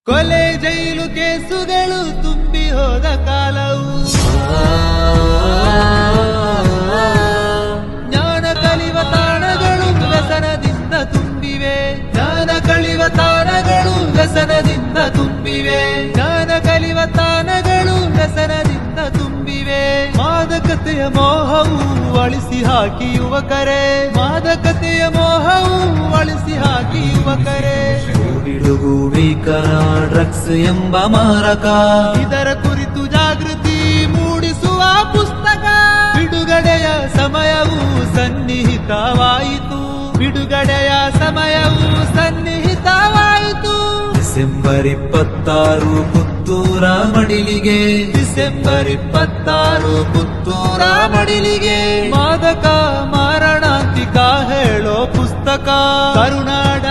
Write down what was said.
ಕೊಲೆ ಜೈಲು ಕೇಸುಗಳು ತುಂಬಿ ಹೋದ ಕಾಲವು ಜ್ಞಾನ ಕಲಿವ ತಾಣಗಳು ವ್ಯಸನದಿಂದ ತುಂಬಿವೆ. ಜ್ಞಾನ ಕಲಿವ ತಾಣಗಳು ವ್ಯಸನದಿಂದ ತುಂಬಿವೆ. ಜ್ಞಾನ ಕಲಿವ ತಾಣಗಳು ವ್ಯಸನದಿಂದ ತುಂಬಿವೆ. ಮಾದಕತೆಯ ಮೋಹವು ಅಳಿಸಿ ಹಾಕಿ ಯುವಕರೇ, ಮಾದಕತೆಯ ಮೋಹವು ಅಳಿಸಿ ಹಾಕಿ ಯುವಕರೇ. ಬಿಡುಗುವಿಕರ ಡ್ರಗ್ಸ್ ಎಂಬ ಮಾರಕ, ಇದರ ಕುರಿತು ಜಾಗೃತಿ ಮೂಡಿಸುವ ಪುಸ್ತಕ. ಬಿಡುಗಡೆಯ ಸಮಯವು ಸನ್ನಿಹಿತವಾಯಿತು, ಬಿಡುಗಡೆಯ ಸಮಯವು ಸನ್ನಿಹಿತವಾಯಿತು. December 26 ಪುತ್ತೂರ ಮಡಿಲಿಗೆ, December 26 ಪುತ್ತೂರ ಮಡಿಲಿಗೆ. ಮಾದಕ ಮಾರಣಾಂತಿಕ ಹೇಳೋ ಪುಸ್ತಕ, ಕರುನಾಡ